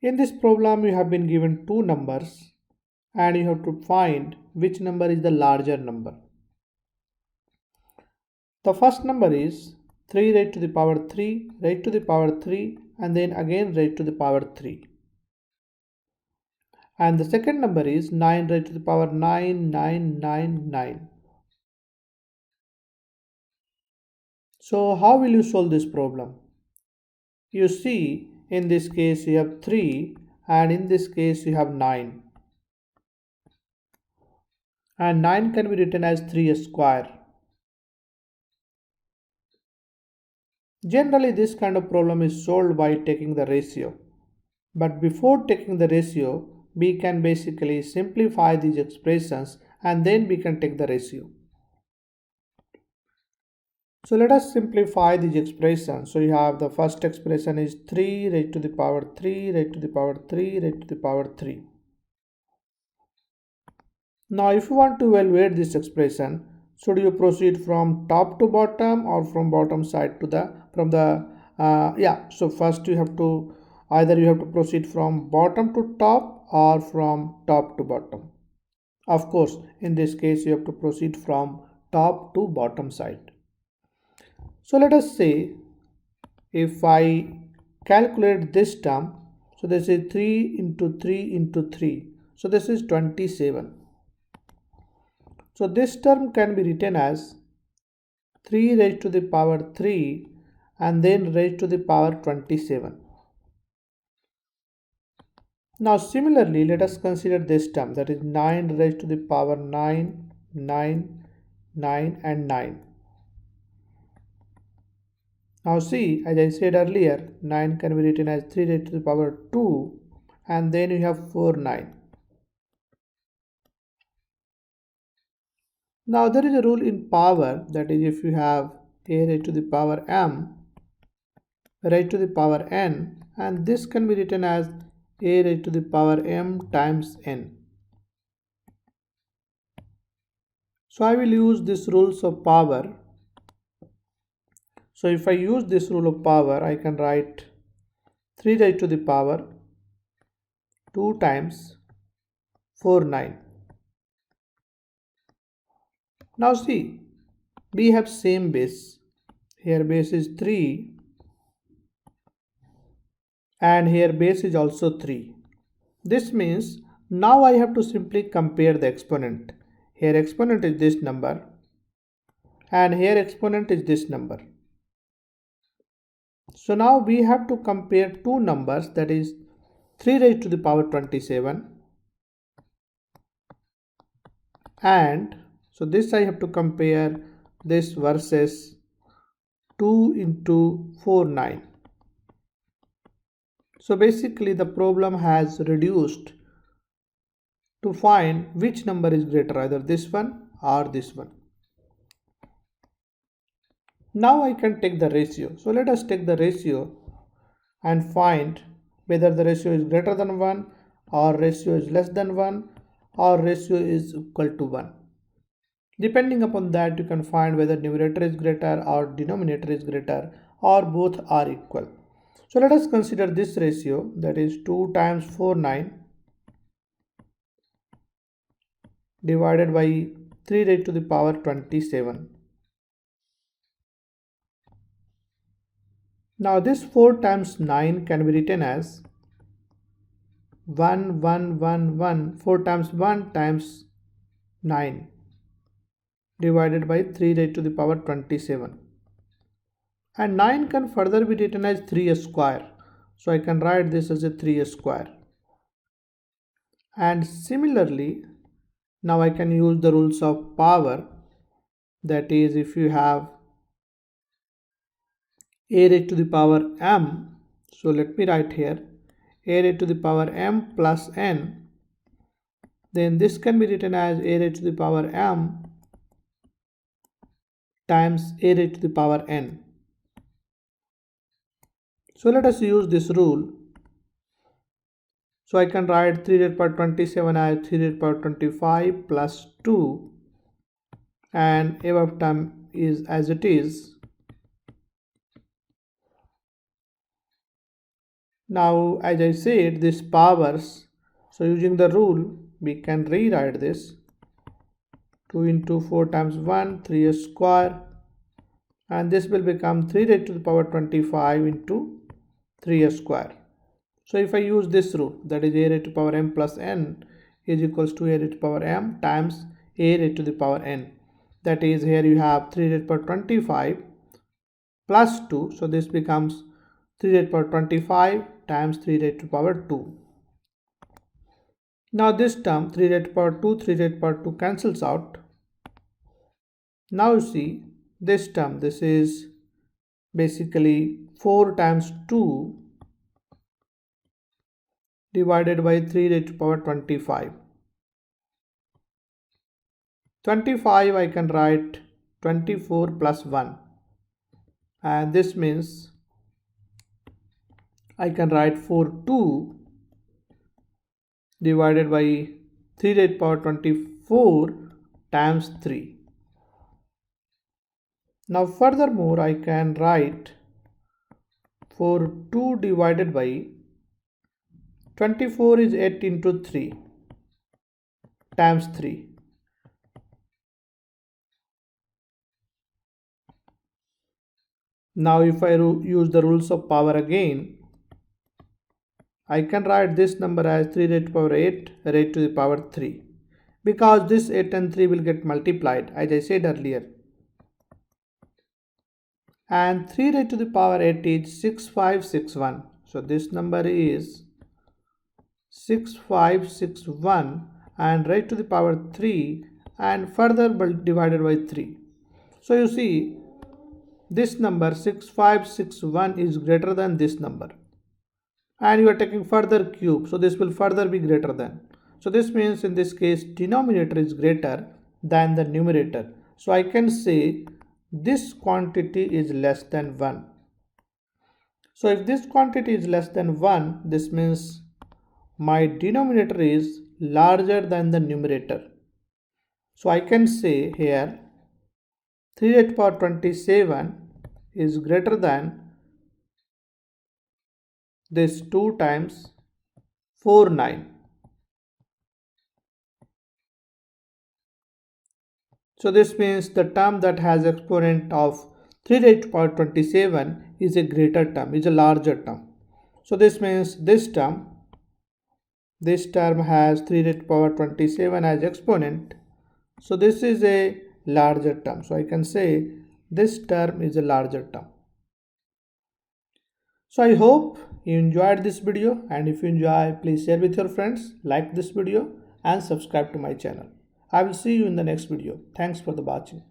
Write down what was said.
In this problem, you have been given two numbers and you have to find which number is the larger number. The first number is 3 raised to the power 3, raised to the power 3 and then again raised to the power 3. And the second number is 9 raised to the power 9, 9, 9, 9. So how will you solve this problem? You see, in this case you have 3 and in this case you have 9. And 9 can be written as 3 square. Generally, this kind of problem is solved by taking the ratio. But before taking the ratio, we can basically simplify these expressions and then we can take the ratio. So let us simplify these expressions. So you have the first expression is 3 raised to the power 3 raised to the power 3 raised to the power 3. Now if you want to evaluate this expression, should you proceed from top to bottom or from bottom side to so first you have to proceed from bottom to top or from top to bottom. Of course, in this case you have to proceed from top to bottom side. So let us say if I calculate this term, so this is 3 into 3 into 3, so this is 27. So this term can be written as 3 raised to the power 3 and then raised to the power 27. Now similarly, let us consider this term, that is 9 raised to the power 9, 9, 9 and 9. Now see, as I said earlier, 9 can be written as 3 raised to the power 2 and then you have 4, 9. Now there is a rule in power, that is if you have a raised to the power m raised to the power n, and this can be written as a raised to the power m times n. So I will use this rules of power. So if I use this rule of power, I can write 3 raised to the power 2 times 4, 9. Now see, we have same base. Here base is 3 and here base is also 3. This means now I have to simply compare the exponent. Here exponent is this number and here exponent is this number. So now we have to compare two numbers, that is 3 raised to the power 27 and so this I have to compare this versus 2 into 4, 9. So basically the problem has reduced to find which number is greater, either this one or this one. Now I can take the ratio. So let us take the ratio and find whether the ratio is greater than 1 or ratio is less than 1 or ratio is equal to 1. Depending upon that, you can find whether numerator is greater or denominator is greater or both are equal. So let us consider this ratio, that is 2 times 4, 9 divided by 3 raised to the power 27. Now this 4 times 9 can be written as 1, 1, 1, 1, 4 times 1 times 9 divided by 3 raised to the power 27. And 9 can further be written as 3 square. So I can write this as a 3 square. And similarly, now I can use the rules of power, that is if you have a raised to the power m, so let me write here a raised to the power m plus n, then this can be written as a raised to the power m times a raised to the power n. So let us use this rule. So I can write 3 raised to the power 27 as 3 raised to the power 25 plus 2 and above term is as it is. Now, as I said, this powers, so using the rule, we can rewrite this 2 into 4 times 1, 3 square, and this will become 3 raised to the power 25 into 3 square. So if I use this rule, that is a raised to the power m plus n is equals to a raised to the power m times a raised to the power n. That is, here you have 3 raised to the power 25 plus 2, so this becomes 3 raised to the power 25 times 3 raised to the power 2. Now this term 3 raised to the power 2, 3 raised to the power 2 cancels out. Now you see this term, this is basically 4 times 2 divided by 3 raised to the power 25. 25 I can write 24 plus 1, and this means I can write 42 divided by 3 raised to the power 24 times 3. Now furthermore I can write 42 divided by 24 is 8 into 3 times 3. Now if I use the rules of power again, I can write this number as 3 raised to the power 8 raised to the power 3, because this 8 and 3 will get multiplied as I said earlier. And 3 raised to the power 8 is 6561. So this number is 6561 and raised to the power 3 and further divided by 3. So you see this number 6561 is greater than this number, and you are taking further cube, so this will further be greater than. So this means in this case denominator is greater than the numerator. So I can say this quantity is less than 1. So if this quantity is less than 1, this means my denominator is larger than the numerator. So I can say here 3 raised to the power 27 is greater than this 2 times 49. So this means the term that has exponent of 3 raised to the power 27 is a greater term, is a larger term. So this means this term has 3 raised to the power 27 as exponent. So this is a larger term. So I can say this term is a larger term. So I hope you enjoyed this video, and if you enjoy, please share with your friends, like this video and subscribe to my channel. I will see you in the next video. Thanks for the watching.